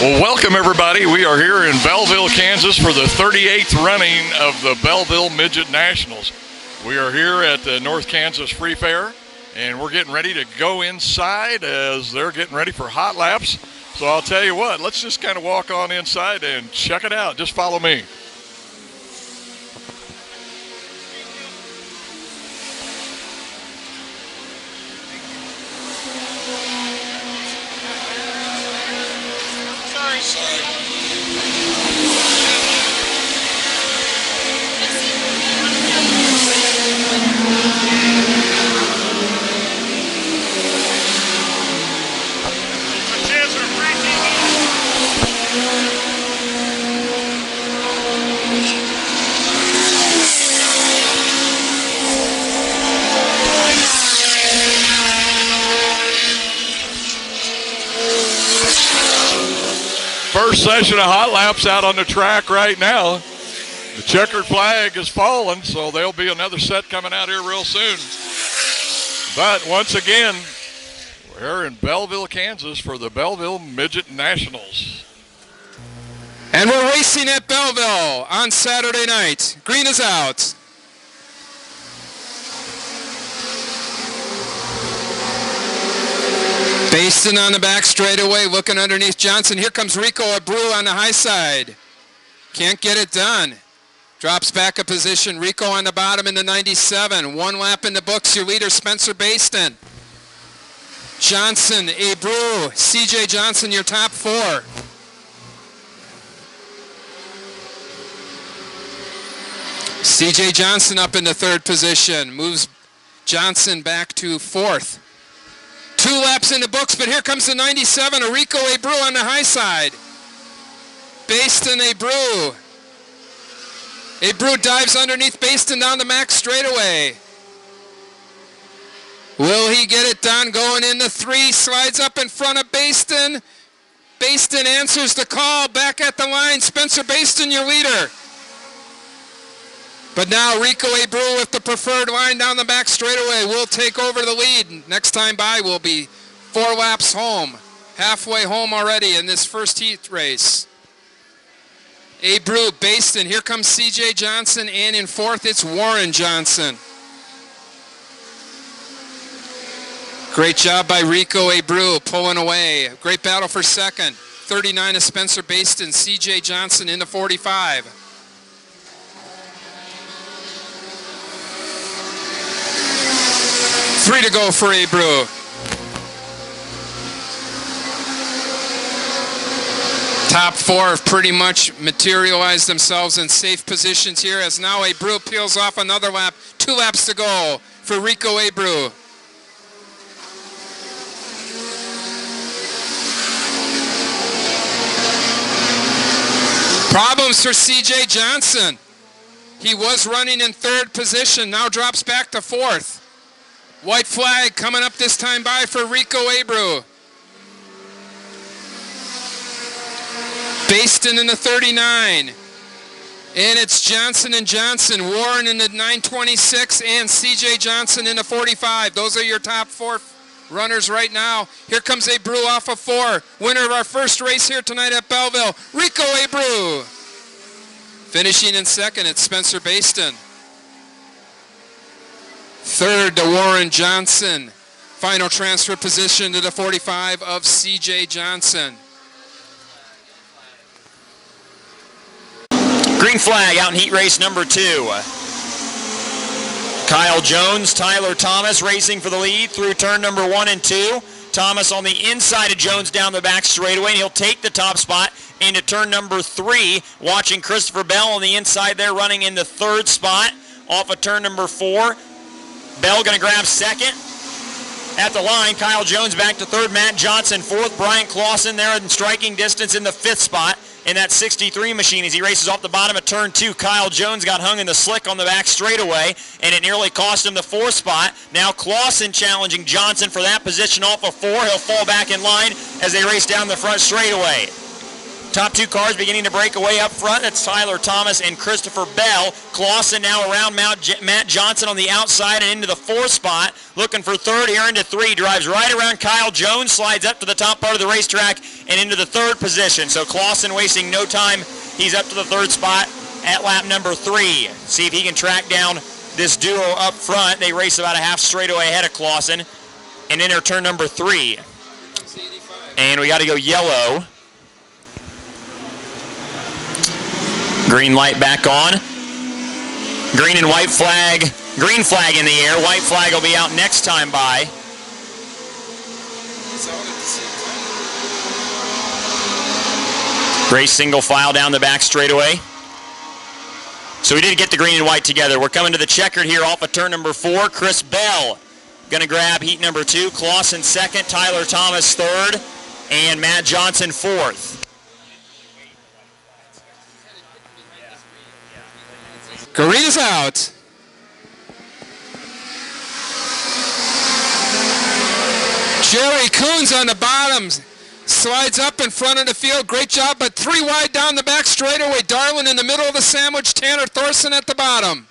Well, welcome everybody. We are here in Belleville, Kansas for the 38th running of the Belleville Midget Nationals. We are here at the North Kansas Free Fair, and we're getting ready to go inside as they're getting ready for hot laps. So I'll tell you what, let's just kind of walk on inside and check it out. Just follow me. First session of hot laps out on the track right now. The checkered flag is falling, so there'll be another set coming out here real soon. But once again, we're in Belleville, Kansas for the Belleville Midget Nationals. And we're racing at Belleville on Saturday night. Green is out. Baston on the back straightaway, looking underneath Johnson. Here comes Rico Abreu on the high side. Can't get it done. Drops back a position. Rico on the bottom in the 97. One lap in the books. Your leader, Spencer Baston. Johnson, Abreu, CJ Johnson, your top four. CJ Johnson up in the third position. Moves Johnson back to fourth. 2 laps in the books, but here comes the 97, Rico Abreu on the high side. Baston, Abreu. Abreu dives underneath Baston down the max straightaway. Will he get it done? Going into 3, slides up in front of Baston. Baston answers the call, back at the line. Spencer Baston, your leader. But now Rico Abreu with the preferred line down the back straightaway will take over the lead. Next time by will be 4 laps home. Halfway home already in this first heat race. Abreu, Baston, here comes CJ Johnson, and in fourth it's Warren Johnson. Great job by Rico Abreu pulling away. Great battle for second. 39 is Spencer Baston, CJ Johnson into 45. 3 to go for Abreu. Top 4 have pretty much materialized themselves in safe positions here as now Abreu peels off another lap. 2 laps to go for Rico Abreu. Problems for CJ Johnson. He was running in third position, now drops back to fourth. White flag coming up this time by for Rico Abreu. Baston in the 39. And it's Johnson and Johnson. Warren in the 926 and CJ Johnson in the 45. Those are your top 4 runners right now. Here comes Abreu off of 4. Winner of our first race here tonight at Belleville, Rico Abreu. Finishing in second, it's Spencer Baston. Third to Warren Johnson. Final transfer position to the 45 of CJ Johnson. Green flag out in heat race number 2. Kyle Jones, Tyler Thomas racing for the lead through turn number 1 and 2. Thomas on the inside of Jones down the back straightaway, and he'll take the top spot into turn number 3. Watching Christopher Bell on the inside there running in the third spot off of turn number 4. Bell going to grab second. At the line, Kyle Jones back to third, Matt Johnson fourth, Brian Clauson there in striking distance in the 5th spot in that 63 machine as he races off the bottom of turn 2. Kyle Jones got hung in the slick on the back straightaway, and it nearly cost him the 4th spot. Now Clauson challenging Johnson for that position off of 4. He'll fall back in line as they race down the front straightaway. Top two cars beginning to break away up front. That's Tyler Thomas and Christopher Bell. Clauson now around Matt Johnson on the outside and into the fourth spot. Looking for third here into three. Drives right around Kyle Jones. Slides up to the top part of the racetrack and into the third position. So Clauson wasting no time. He's up to the third spot at lap number 3. See if he can track down this duo up front. They race about a half straightaway ahead of Clauson and enter turn number 3. And we got to go yellow. Green light back on. Green and white flag. Green flag in the air. White flag will be out next time by. Race single file down the back straightaway. So we did get the green and white together. We're coming to the checkered here off of turn number 4. Chris Bell going to grab heat number 2. Clauson second. Tyler Thomas third. And Matt Johnson fourth. Green is out. Jerry Coons on the bottom. Slides up in front of the field. Great job, but 3 wide down the back straightaway. Darwin in the middle of the sandwich. Tanner Thorson at the bottom.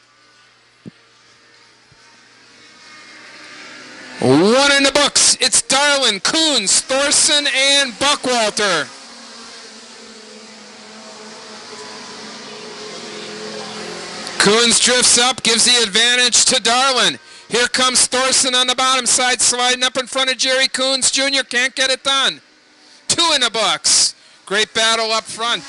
1 in the books. It's Darwin, Coons, Thorson, and Buckwalter. Coons drifts up, gives the advantage to Darwin. Here comes Thorson on the bottom side, sliding up in front of Jerry Coons Jr. Can't get it done. 2 in the books. Great battle up front.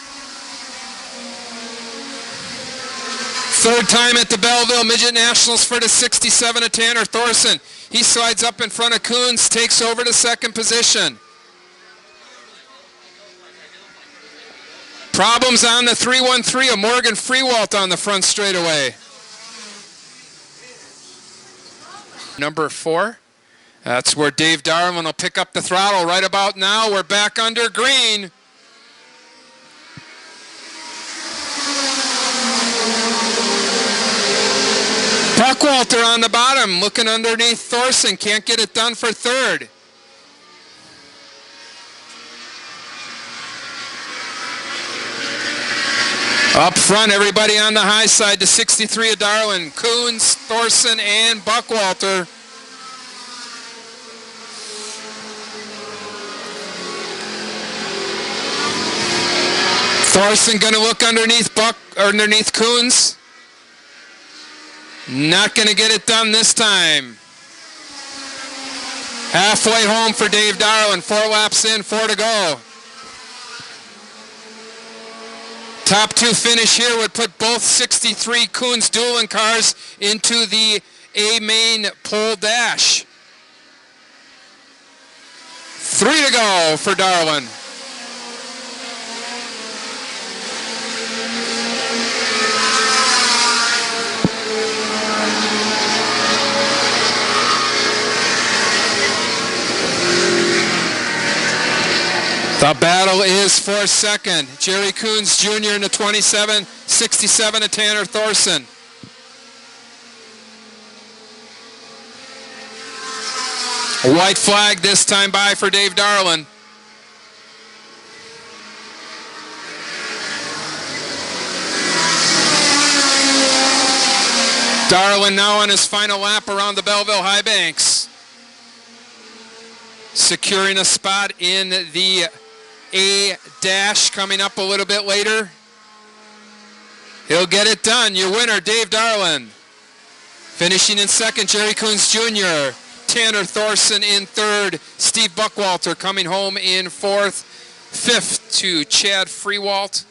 Third time at the Belleville Midget Nationals for the 67 of Tanner Thorson. He slides up in front of Coons, takes over to second position. Problems on the 313 of Morgan Freewalt on the front straightaway. Number 4. That's where Dave Darwin will pick up the throttle right about now. We're back under green. Buckwalter on the bottom, looking underneath Thorson. Can't get it done for third. Up front, everybody on the high side, the 63 of Darwin. Coons, Thorson, and Buckwalter. Thorson going to look underneath Coons. Not going to get it done this time. Halfway home for Dave Darwin. 4 laps in, 4 to go. Top 2 finish here would put both 63 Coons dueling cars into the A main pole dash. 3 to go for Darwin. The battle is for second. Jerry Coons Jr. in the 27, 67 of Tanner Thorson. A white flag this time by for Dave Darwin. Darwin now on his final lap around the Belleville High Banks. Securing a spot in the A dash coming up a little bit later. He'll get it done. Your winner, Dave Darwin. Finishing in second, Jerry Coons Jr. Tanner Thorson in third. Steve Buckwalter coming home in fourth. Fifth to Chad Freewalt.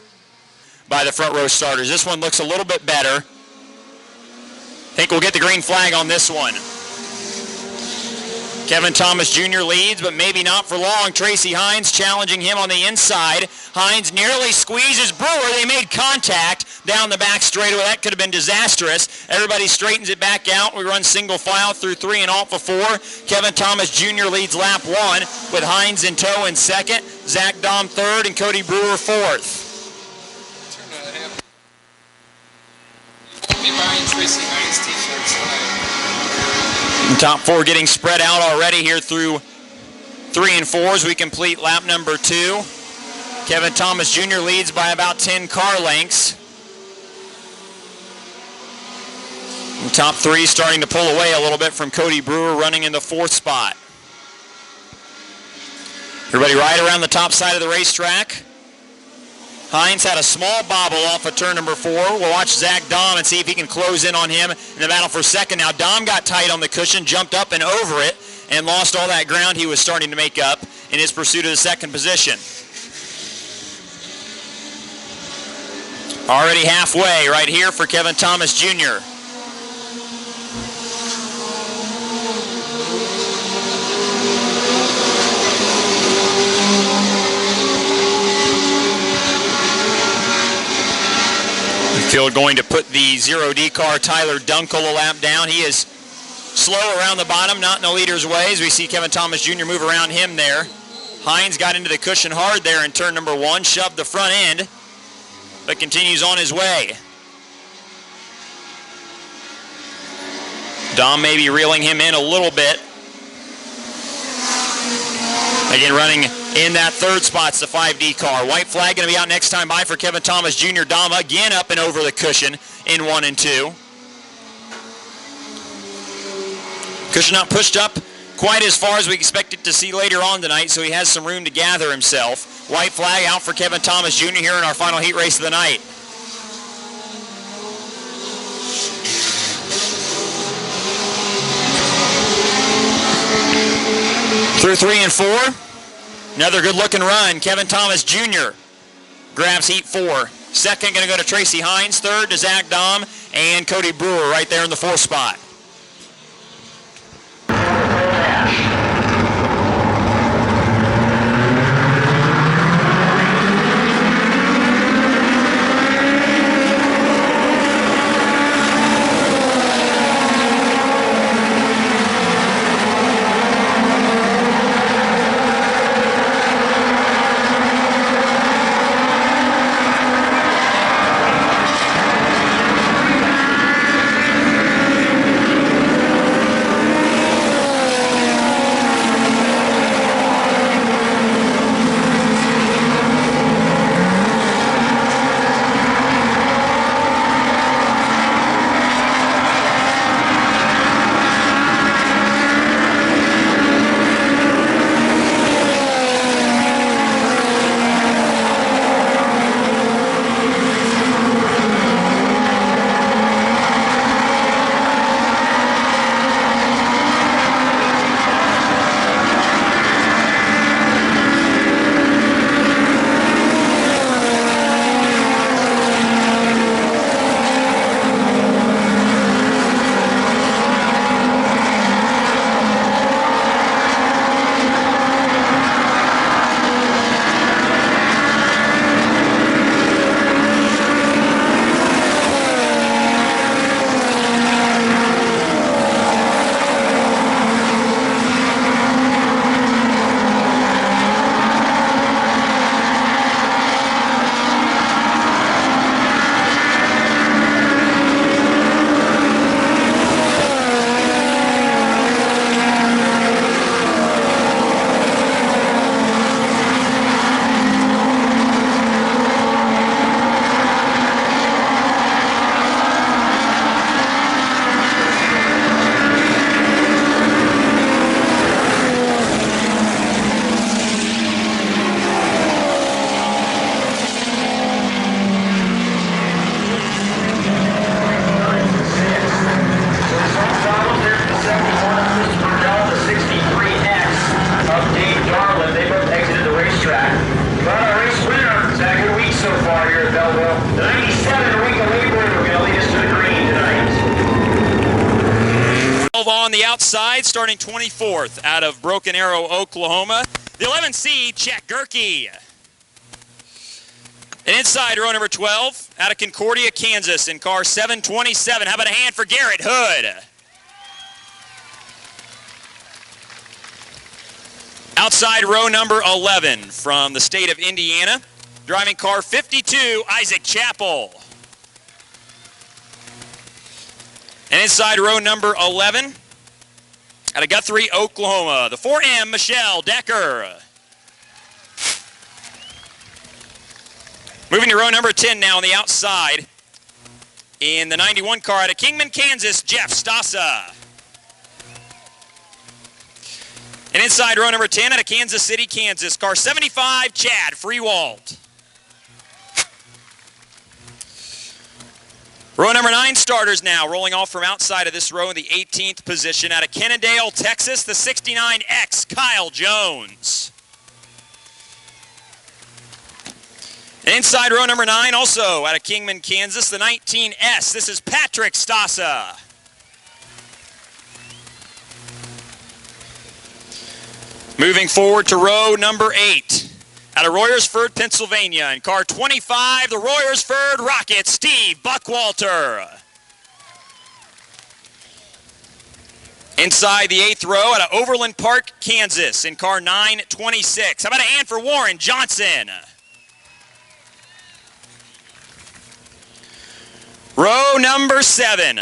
By the front row starters. This one looks a little bit better. Think we'll get the green flag on this one. Kevin Thomas Jr. leads, but maybe not for long. Tracy Hines challenging him on the inside. Hines nearly squeezes Brewer. They made contact down the back straightaway. That could have been disastrous. Everybody straightens it back out. We run single file through 3 and off of 4. Kevin Thomas Jr. leads lap 1 with Hines in tow in second, Zach Dahm third, and Cody Brewer fourth. Tracy Hines t-shirts. Top 4 getting spread out already here through 3 and 4 as we complete lap number 2. Kevin Thomas Jr. leads by about 10 car lengths. The top three starting to pull away a little bit from Cody Brewer, running in the 4th spot. Everybody right around the top side of the racetrack. Hines had a small bobble off of turn number 4. We'll watch Zach Dahm and see if he can close in on him in the battle for second. Now Dahm got tight on the cushion, jumped up and over it, and lost all that ground he was starting to make up in his pursuit of the second position. Already halfway right here for Kevin Thomas Jr. Field going to put the 0D car Tyler Dunkel a lap down. He is slow around the bottom, not in the leader's way, as we see Kevin Thomas Jr. move around him there. Hines got into the cushion hard there in turn number 1, shoved the front end, but continues on his way. Dom may be reeling him in a little bit. Again, running in that 3rd spot's the 5D car. White flag going to be out next time by for Kevin Thomas Jr. Dom again up and over the cushion in 1 and 2. Cushion not pushed up quite as far as we expected to see later on tonight, so he has some room to gather himself. White flag out for Kevin Thomas Jr. here in our final heat race of the night. Through 3 and 4. Another good-looking run. Kevin Thomas Jr. grabs heat 4. Second going to go to Tracy Hines. Third to Zach Dahm and Cody Brewer right there in the 4th spot. On the outside, starting 24th out of Broken Arrow, Oklahoma, the 11C, Chet Gerke. And inside row number 12, out of Concordia, Kansas, in car 727. How about a hand for Garrett Hood? Outside row number 11 from the state of Indiana, driving car 52, Isaac Chappell. And inside row number 11, out of Guthrie, Oklahoma, the 4M, Michelle Decker. Moving to row number 10 now on the outside. In the 91 car out of Kingman, Kansas, Jeff Stassa. And inside row number 10 out of Kansas City, Kansas, car 75, Chad Freewalt. Row number 9 starters now, rolling off from outside of this row in the 18th position out of Kennedale, Texas, the 69X, Kyle Jones. And inside row number 9, also out of Kingman, Kansas, the 19S, this is Patrick Stassa. Moving forward to row number 8. Out of Royersford, Pennsylvania, in car 25, the Royersford Rocket, Steve Buckwalter. Inside the 8th row, out of Overland Park, Kansas, in car 926. How about a hand for Warren Johnson? Row number 7.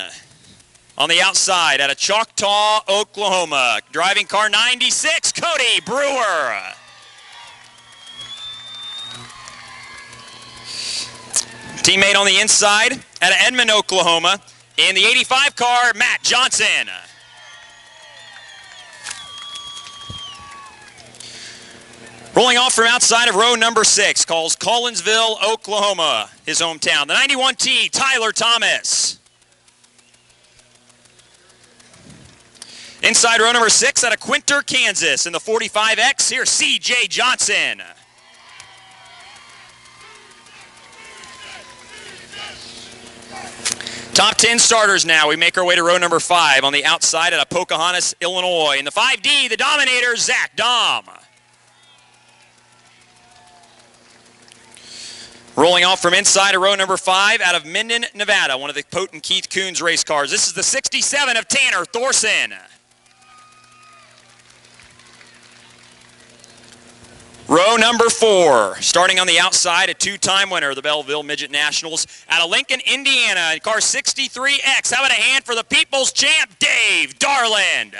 On the outside, out of Choctaw, Oklahoma, driving car 96, Cody Brewer. Teammate on the inside, out of Edmond, Oklahoma, in the 85 car, Matt Johnson. Rolling off from outside of row number 6, calls Collinsville, Oklahoma, his hometown. The 91T, Tyler Thomas. Inside row number 6 out of Quinter, Kansas, in the 45X, here's C.J. Johnson. Top 10 starters now. We make our way to row number 5 on the outside out of Pocahontas, Illinois. In the 5D, the Dominator, Zach Dahm. Rolling off from inside of row number 5 out of Minden, Nevada, one of the potent Keith Coons race cars. This is the 67 of Tanner Thorson. Row number 4, starting on the outside, a 2-time winner of the Belleville Midget Nationals out of Lincoln, Indiana, in car 63X. How about a hand for the People's Champ, Dave Darland?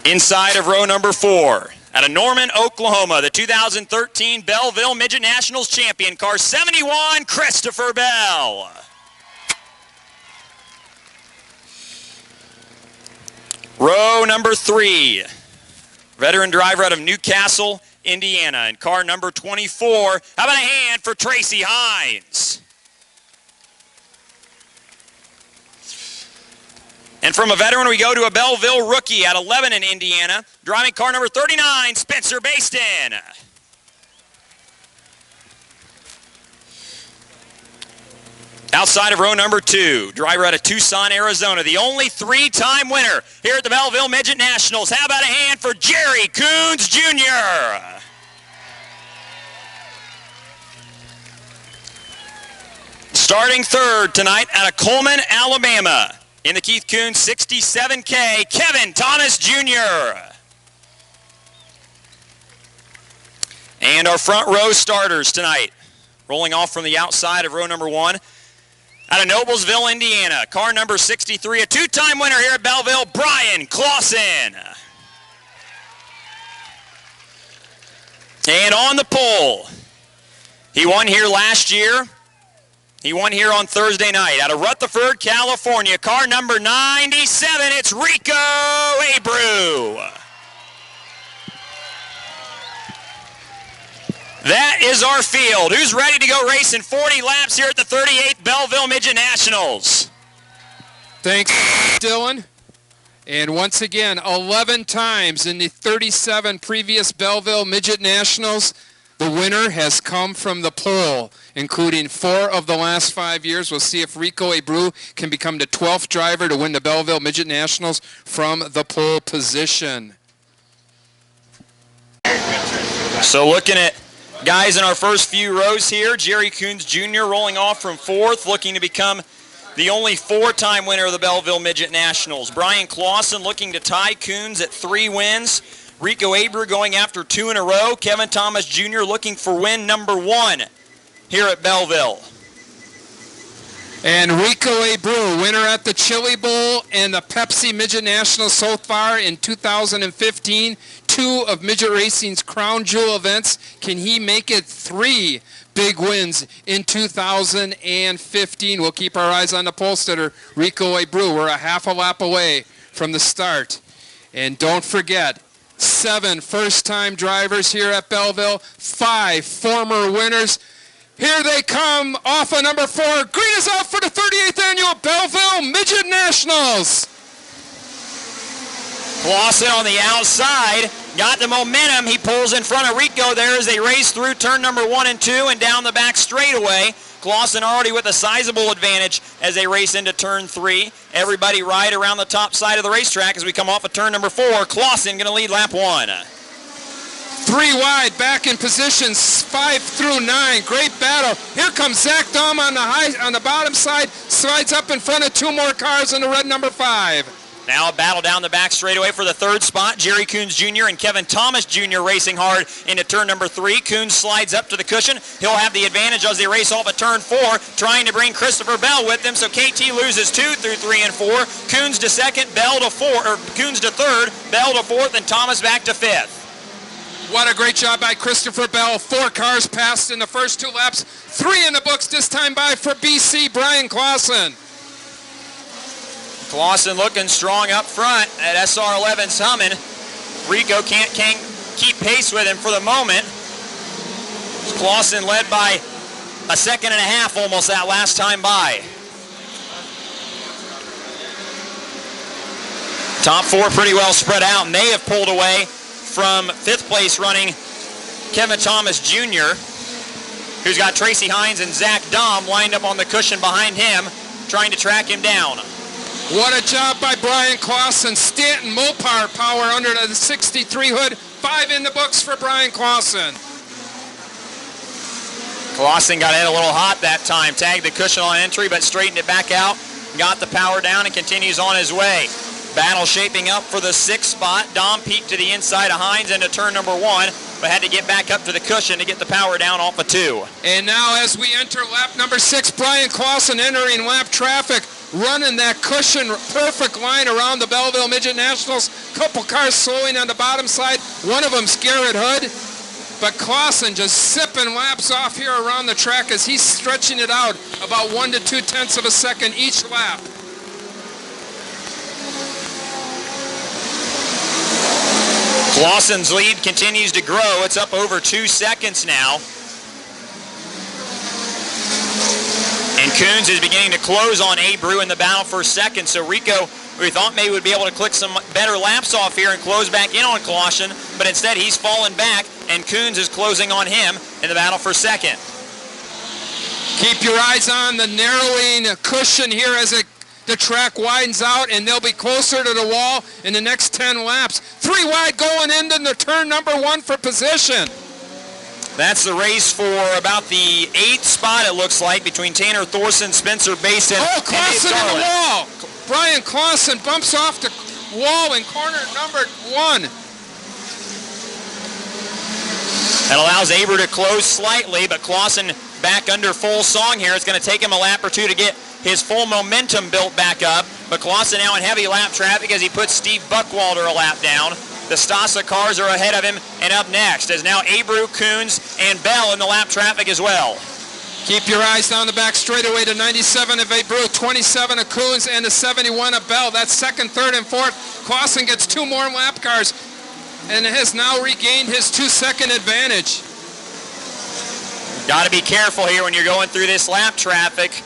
Inside of row number 4, out of Norman, Oklahoma, the 2013 Belleville Midget Nationals champion, car 71, Christopher Bell. Row number 3, veteran driver out of Newcastle, Indiana, in car number 24. How about a hand for Tracy Hines? And from a veteran, we go to a Belleville rookie out of Lebanon, Indiana, driving car number 39, Spencer Baston. Outside of row number 2, driver out of Tucson, Arizona, the only 3-time winner here at the Belleville Midget Nationals. How about a hand for Jerry Coons Jr.? Starting third tonight out of Coleman, Alabama, in the Keith Coons 67K, Kevin Thomas Jr. And our front row starters tonight, rolling off from the outside of row number 1, out of Noblesville, Indiana, car number 63, a 2-time winner here at Belleville, Brian Clauson. And on the pole, he won here last year. He won here on Thursday night out of Rutherford, California, car number 97, it's Rico Abreu. That is our field. Who's ready to go racing 40 laps here at the 38th Belleville Midget Nationals? Thanks, Dylan. And once again, 11 times in the 37 previous Belleville Midget Nationals, the winner has come from the pole, including 4 of the last 5 years. We'll see if Rico Abreu can become the 12th driver to win the Belleville Midget Nationals from the pole position. So looking at guys in our first few rows here, Jerry Coons Jr. rolling off from 4th, looking to become the only 4-time winner of the Belleville Midget Nationals. Brian Clauson looking to tie Coons at 3 wins. Rico Abreu going after 2 in a row. Kevin Thomas Jr. looking for win number 1 here at Belleville. And Rico Abreu, winner at the Chili Bowl and the Pepsi Midget Nationals so far in 2015. 2 of Midget Racing's crown jewel events. Can he make it 3 big wins in 2015? We'll keep our eyes on the pole sitter, Rico Abreu. We're a half a lap away from the start. And don't forget, 7 first-time drivers here at Belleville, 5 former winners. Here they come off of number 4. Green is out for the 38th annual Belleville Midget Nationals. Clauson on the outside, got the momentum. He pulls in front of Rico there as they race through turn number 1 and 2 and down the back straightaway. Clauson already with a sizable advantage as they race into turn 3. Everybody right around the top side of the racetrack as we come off of turn number 4. Clauson going to lead lap 1. 3 wide, back in positions 5 through 9. Great battle. Here comes Zach Dahm on the bottom side, slides up in front of 2 more cars in the red number 5. Now a battle down the back straightaway for the 3rd spot. Jerry Coons Jr. and Kevin Thomas Jr. racing hard into turn number 3. Coons slides up to the cushion. He'll have the advantage as they race off at turn 4, trying to bring Christopher Bell with them. So KT loses 2 through 3 and 4. Coons to 2nd, Bell to 4, or Coons to 3rd, Bell to 4th, and Thomas back to 5th. What a great job by Christopher Bell. 4 cars passed in the first 2 laps. 3 in the books this time by for BC, Brian Clauson. Clauson looking strong up front at SR11's humming. Rico can't keep pace with him for the moment. Clauson led by a second and a half almost that last time by. Top 4 pretty well spread out, and they have pulled away from 5th place running Kevin Thomas Jr., who's got Tracy Hines and Zach Dahm lined up on the cushion behind him, trying to track him down. What a job by Brian Clauson. Stanton Mopar power under the 63 hood. 5 in the books for Brian Clauson. Clauson got in a little hot that time. Tagged the cushion on entry, but straightened it back out. Got the power down and continues on his way. Battle shaping up for the 6th spot. Dom peeked to the inside of Hines into turn number 1, but had to get back up to the cushion to get the power down off of 2. And now as we enter lap number 6, Brian Clauson entering lap traffic, running that cushion perfect line around the Belleville Midget Nationals. Couple cars slowing on the bottom side. One of them's Garrett Hood. But Clauson just sipping laps off here around the track as he's stretching it out about 1 to 2/10 of a second each lap. Clauson's lead continues to grow. It's up over 2 seconds now. And Coons is beginning to close on Abreu in the battle for 2nd. So Rico, we thought maybe would be able to click some better laps off here and close back in on Clauson, but instead he's fallen back, and Coons is closing on him in the battle for 2nd. Keep your eyes on the narrowing cushion here as the track widens out, and they'll be closer to the wall in the next 10 laps. 3 wide going into the turn number 1 for position. That's the race for about the 8th spot, it looks like, between Tanner Thorson, Spencer Basin, Oh, and Clauson Dave in the Darlin. wall. Brian Clauson bumps off the wall in corner number 1. That allows Abreu to close slightly, but Clauson back under full song here. It's going to take him a lap or 2 to get his full momentum built back up. But Clauson now in heavy lap traffic as he puts Steve Buckwalter a lap down. The Stasa cars are ahead of him, and up next is now Abreu, Coons, and Bell in the lap traffic as well. Keep your eyes down the back straightaway to 97 of Abreu, 27 of Coons, and the 71 of Bell. That's 2nd, 3rd, and 4th. Clauson gets 2 more lap cars and has now regained his 2-second advantage. Got to be careful here when you're going through this lap traffic.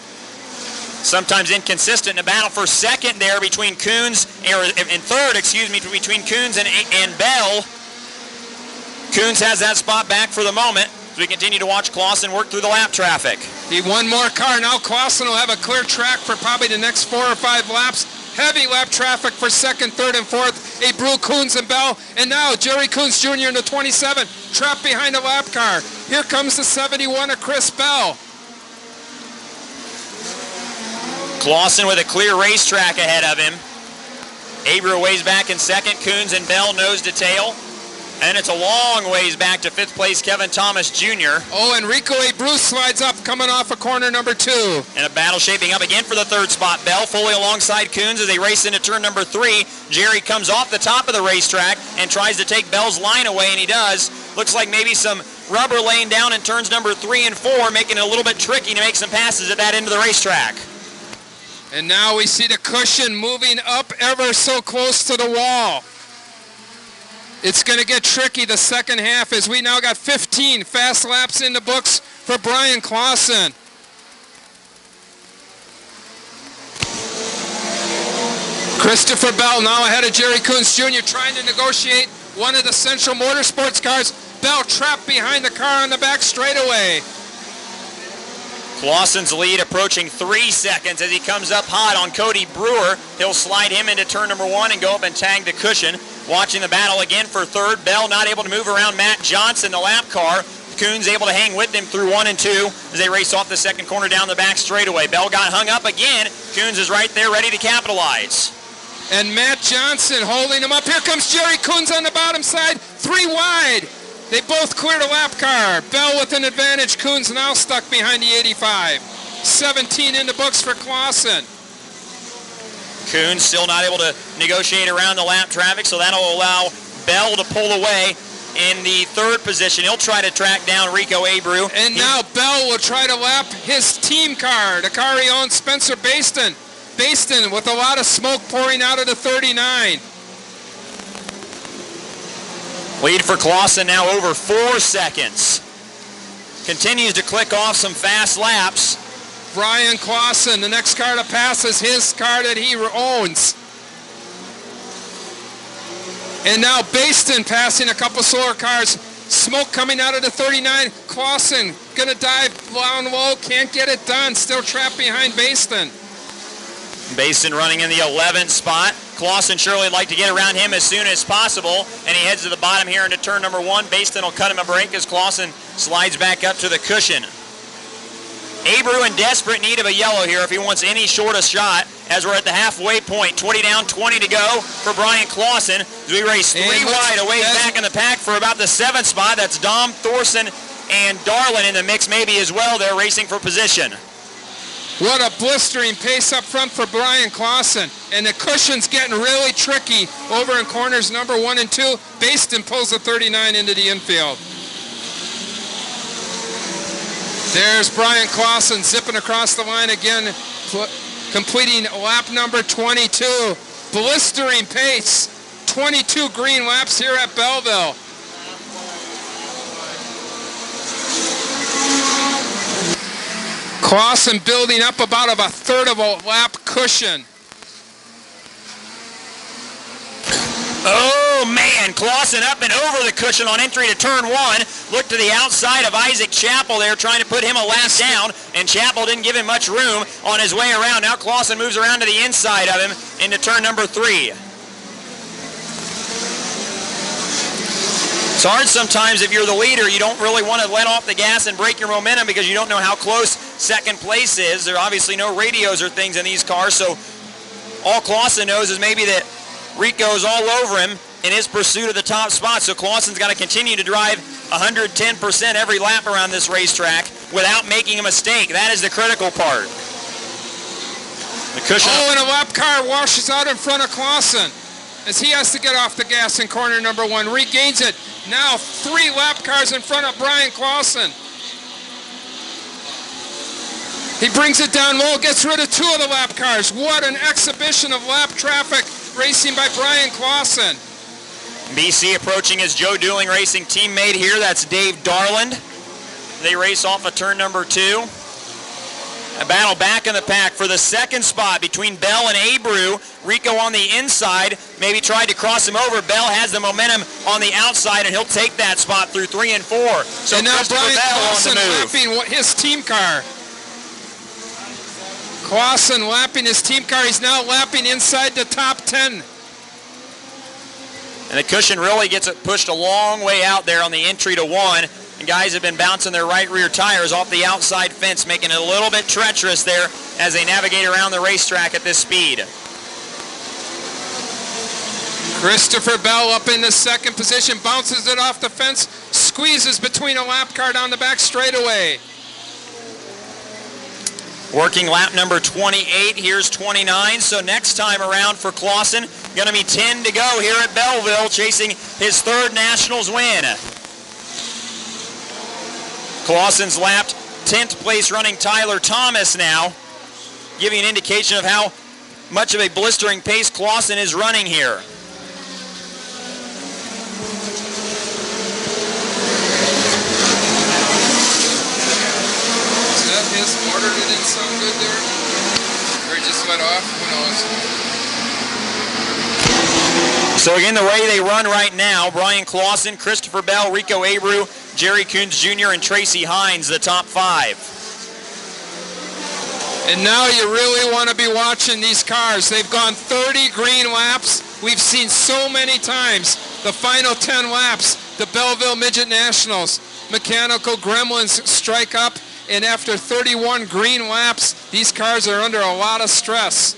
Sometimes inconsistent in a battle for 2nd there between Coons, and 3rd, excuse me, between Coons and Bell. Coons has that spot back for the moment as we continue to watch Clauson work through the lap traffic. Need 1 more car. Now Clauson will have a clear track for probably the next 4 or 5 laps. Heavy lap traffic for 2nd, 3rd, and 4th. Abreu, Coons, and Bell. And now Jerry Coons Jr. in the 27, trapped behind a lap car. Here comes the 71 of Chris Bell. Clauson with a clear racetrack ahead of him. Abreu ways back in 2nd. Coons and Bell nose to tail. And it's a long ways back to 5th place, Kevin Thomas Jr. Oh, and Rico A. Bruce slides up, coming off of corner number 2. And a battle shaping up again for the 3rd spot. Bell fully alongside Coons as they race into turn number 3. Jerry comes off the top of the racetrack and tries to take Bell's line away, and he does. Looks like maybe some rubber laying down in turns number 3 and 4, making it a little bit tricky to make some passes at that end of the racetrack. And now we see the cushion moving up ever so close to the wall. It's going to get tricky the second half as we now got 15 fast laps in the books for Brian Clauson. Christopher Bell now ahead of Jerry Coons Jr. trying to negotiate one of the Central Motorsports cars. Bell trapped behind the car on the back straightaway. Clauson's lead approaching 3 seconds as he comes up hot on Cody Brewer. He'll slide him into turn number 1 and go up and tag the cushion. Watching the battle again for 3rd. Bell not able to move around Matt Johnson, the lap car. Coons able to hang with him through 1 and 2 as they race off the second corner down the back straightaway. Bell got hung up again. Coons is right there ready to capitalize. And Matt Johnson holding him up. Here comes Jerry Coons on the bottom side. 3 wide. They both cleared a lap car. Bell with an advantage. Coons now stuck behind the 85. 17 in the books for Clauson. Coons still not able to negotiate around the lap traffic, so that'll allow Bell to pull away in the 3rd position. He'll try to track down Rico Abreu. And now Bell will try to lap his team car, the car he owns, Spencer Baston. Baston with a lot of smoke pouring out of the 39. Lead for Clauson now over 4 seconds. Continues to click off some fast laps. Brian Clauson, the next car to pass is his car that he owns. And now Baston passing a couple slower cars. Smoke coming out of the 39. Clauson gonna dive down low, can't get it done. Still trapped behind Baston. Baston running in the 11th spot. Clauson surely would like to get around him as soon as possible, and he heads to the bottom here into turn number 1. Baston will cut him a break as Clauson slides back up to the cushion. Abreu in desperate need of a yellow here if he wants any short a shot as we're at the halfway point. 20 down, 20 to go for Brian Clauson as we race 3 wide away back in the pack for about the 7th spot. That's Dom, Thorson, and Darlin in the mix maybe as well. They're racing for position. What a blistering pace up front for Brian Clauson. And the cushion's getting really tricky over in corners number 1 and 2. Baston pulls the 39 into the infield. There's Brian Clauson zipping across the line again, completing lap number 22. Blistering pace. 22 green laps here at Belleville. Clauson building up about a third of a lap cushion. Oh man, Clauson up and over the cushion on entry to turn 1. Look to the outside of Isaac Chappell there trying to put him a lap down, and Chappell didn't give him much room on his way around. Now Clauson moves around to the inside of him into turn number 3. It's hard sometimes if you're the leader, you don't really want to let off the gas and break your momentum because you don't know how close second place is. There are obviously no radios or things in these cars, so all Clauson knows is maybe that Rico's all over him in his pursuit of the top spot, so Clauson's got to continue to drive 110% every lap around this racetrack without making a mistake. That is the critical part. The cushion. Oh, and a lap car washes out in front of Clauson as he has to get off the gas in corner number 1. Regains it. Now 3 lap cars in front of Brian Clauson. He brings it down low, gets rid of 2 of the lap cars. What an exhibition of lap traffic racing by Brian Clauson. BC approaching his Joe Dooling Racing teammate here. That's Dave Darland. They race off of turn number 2. A battle back in the pack for the second spot between Bell and Abreu. Rico on the inside, maybe tried to cross him over. Bell has the momentum on the outside, and he'll take that spot through 3 and 4. So and now Brian Bell Clauson on the move. lapping his team car. Clauson lapping his team car. He's now lapping inside the top 10. And the cushion really gets it pushed a long way out there on the entry to 1. And guys have been bouncing their right rear tires off the outside fence, making it a little bit treacherous there as they navigate around the racetrack at this speed. Christopher Bell up in the second position, bounces it off the fence, squeezes between a lap car down the back straightaway. Working lap number 28, here's 29, so next time around for Clauson, going to be 10 to go here at Belleville, chasing his third Nationals win. Clauson's lapped 10th place running Tyler Thomas now, giving an indication of how much of a blistering pace Clauson is running here. His motor didn't sound good there, or he just let off, who knows. So again, the way they run right now, Brian Clauson, Christopher Bell, Rico Abreu, Jerry Coons Jr., and Tracy Hines, the top 5. And now you really want to be watching these cars. They've gone 30 green laps. We've seen so many times the final 10 laps, the Belleville Midget Nationals. Mechanical gremlins strike up, and after 31 green laps, these cars are under a lot of stress.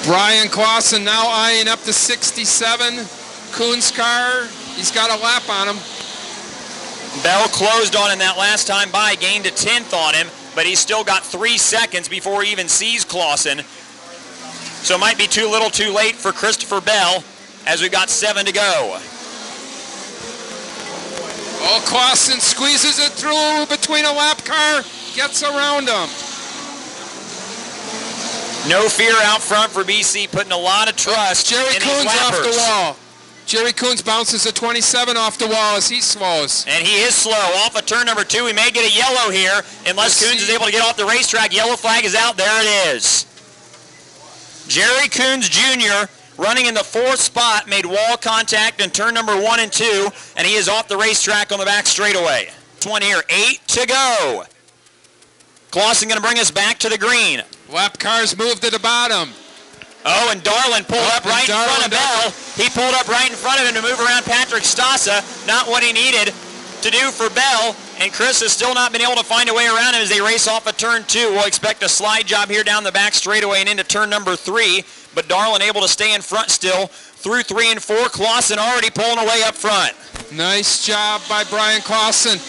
Brian Clauson now eyeing up to 67. Coons' car, he's got a lap on him. Bell closed on him that last time by, gained a 10th on him, but he's still got 3 seconds before he even sees Clauson. So it might be too little too late for Christopher Bell, as we've got 7 to go. Oh, Clauson squeezes it through between a lap car, gets around him. No fear out front for BC, putting a lot of trust Jerry in Coons these off the lappers. wall. Jerry Coons bounces a 27 off the wall as he slows. And he is slow. Off of turn number 2, we may get a yellow here, unless Coons is able to get off the racetrack. Yellow flag is out. There it is. Jerry Coons Jr., running in the 4th spot, made wall contact in turn number 1 and 2, and he is off the racetrack on the back straightaway. This one here, 8 to go. Clauson going to bring us back to the green. Lap cars move to the bottom. Oh, and Darlin pulled up right in front of Bell. He pulled up right in front of him to move around Patrick Stassa. Not what he needed to do for Bell. And Chris has still not been able to find a way around him as they race off of turn 2. We'll expect a slide job here down the back straightaway and into turn number 3. But Darlin able to stay in front still through 3 and 4. Clauson already pulling away up front. Nice job by Brian Clauson.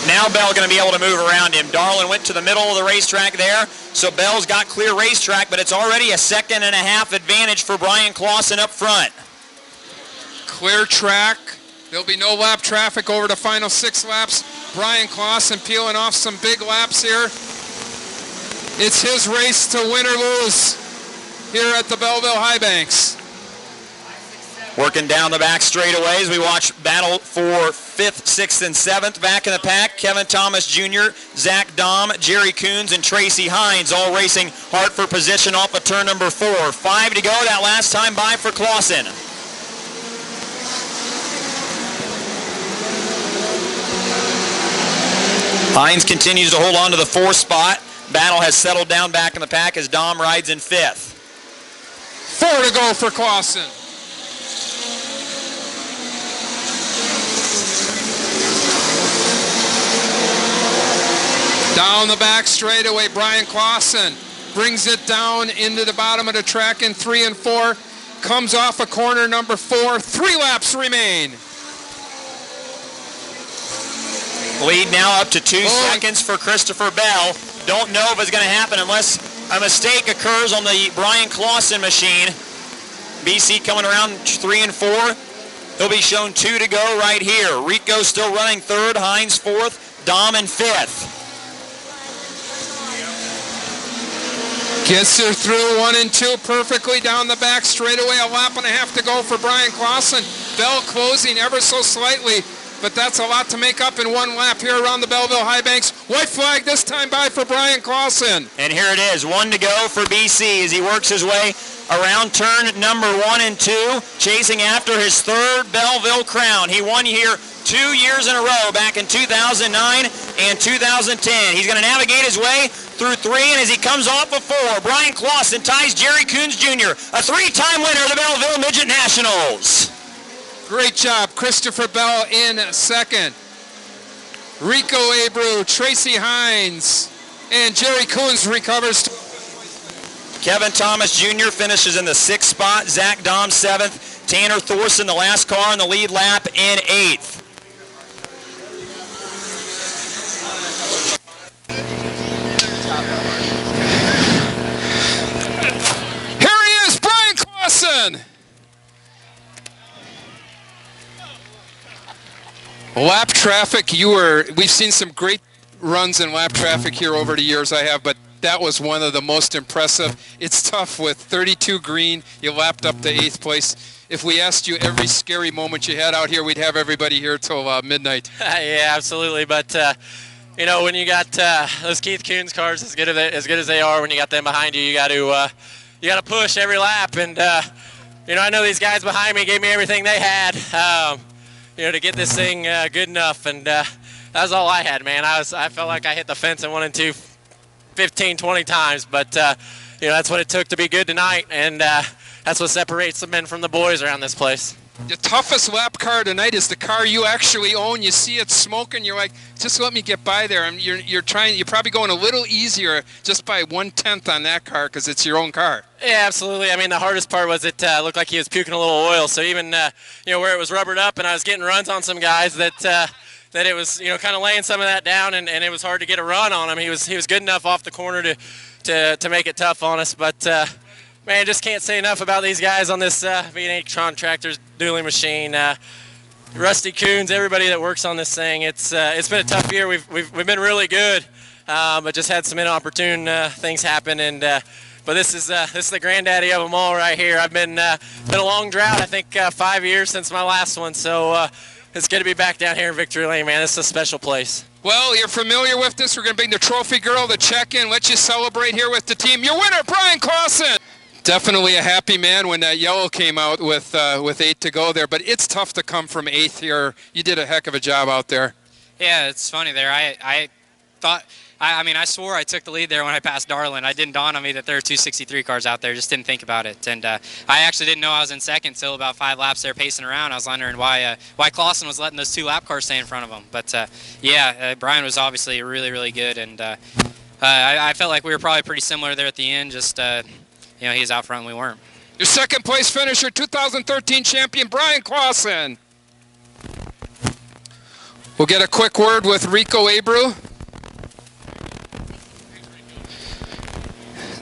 Now Bell going to be able to move around him. Darlin went to the middle of the racetrack there, so Bell's got clear racetrack, but it's already a 1.5 second advantage for Brian Clauson up front. Clear track. There'll be no lap traffic over the final 6 laps. Brian Clauson peeling off some big laps here. It's his race to win or lose here at the Belleville High Banks. Working down the back straightaways, we watch battle for 5th, 6th, and 7th. Back in the pack, Kevin Thomas Jr., Zach Dahm, Jerry Coons, and Tracy Hines all racing hard for position off of turn number 4. 5 to go that last time by for Clauson. Hines continues to hold on to the 4th spot. Battle has settled down back in the pack as Dahm rides in 5th. 4 to go for Clauson. Down the back straightaway, Brian Clauson brings it down into the bottom of the track in 3 and 4. Comes off of corner number 4. 3 laps remain. Lead now up to 2 seconds for Christopher Bell. Don't know if it's going to happen unless a mistake occurs on the Brian Clauson machine. BC coming around 3 and 4. He'll be shown 2 to go right here. Rico still running 3rd, Hines 4th, Dahm in 5th. Gets her through 1 and 2 perfectly down the back straightaway. A lap and a half to go for Brian Clauson. Bell closing ever so slightly, but that's a lot to make up in 1 lap here around the Belleville High Banks. White flag this time by for Brian Clauson. And here it is, 1 to go for BC as he works his way around turn number 1 and 2, chasing after his 3rd Belleville crown. He won here 2 years in a row back in 2009 and 2010. He's going to navigate his way through 3, and as he comes off of 4, Brian Clauson ties Jerry Coons Jr., a 3-time winner of the Belleville Midget Nationals. Great job, Christopher Bell in 2nd. Rico Abreu, Tracy Hines, and Jerry Coons recovers. Kevin Thomas Jr. finishes in the 6th spot. Zach Dom 7th. Tanner Thorson, the last car on the lead lap, in 8th. Here he is, Brian Clauson. Lap traffic, we've seen some great runs in lap traffic here over the years I have, but that was one of the most impressive. It's tough with 32 green. You lapped up to 8th place. If we asked you every scary moment you had out here, we'd have everybody here till midnight. Yeah, absolutely. But you know, when you got those Keith Coons cars as good as they are, when you got them behind you, you got to push every lap. And you know, I know these guys behind me gave me everything they had, you know, to get this thing good enough. And that was all I had, man. I felt like I hit the fence in 1 and 2 15, 20 times, but you know, that's what it took to be good tonight, and that's what separates the men from the boys around this place. The toughest lap car tonight is the car you actually own. You see it smoking, you're like, just let me get by there. You're probably going a little easier just by 1/10 on that car because it's your own car. Yeah, absolutely. I mean, the hardest part was it looked like he was puking a little oil, so even you know, where it was rubbered up and I was getting runs on some guys that it was, you know, kind of laying some of that down, and it was hard to get a run on him. He was good enough off the corner to make it tough on us, but man, just can't say enough about these guys on this V8 Tron Tractors dueling machine. Rusty Coons, everybody that works on this thing. It's been a tough year. We've been really good, but just had some inopportune things happen, and but this is the granddaddy of them all right here. I've been a long drought. I think 5 years since my last one, so. It's good to be back down here in Victory Lane, man. This is a special place. Well, you're familiar with this. We're going to bring the trophy girl to check in, let you celebrate here with the team. Your winner, Brian Clauson. Definitely a happy man when that yellow came out with 8 to go there, but it's tough to come from 8th here. You did a heck of a job out there. Yeah, it's funny there. I thought, I mean, I swore I took the lead there when I passed Darlin. It didn't dawn on me that there were 263 cars out there. Just didn't think about it. And I actually didn't know I was in second until about 5 laps there pacing around. I was wondering why Clauson was letting those 2 lap cars stay in front of him. But yeah, Brian was obviously really, really good. And I felt like we were probably pretty similar there at the end. Just, you know, he was out front and we weren't. Your second place finisher, 2013 champion, Brian Clauson. We'll get a quick word with Rico Abreu.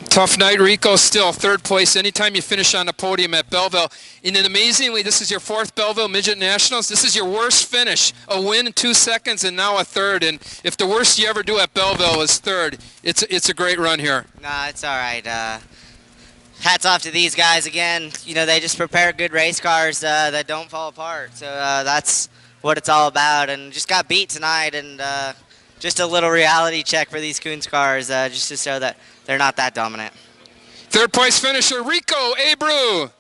Tough night, Rico, still 3rd place. Anytime you finish on the podium at Belleville. And then amazingly, this is your 4th Belleville Midget Nationals. This is your worst finish. A win in 2 seconds and now a 3rd. And if the worst you ever do at Belleville is 3rd, it's a great run here. Nah, it's all right. Hats off to these guys again. You know, they just prepare good race cars that don't fall apart. So that's what it's all about. And just got beat tonight. And just a little reality check for these Coons cars just to show that they're not that dominant. 3rd place finisher, Rico Abreu.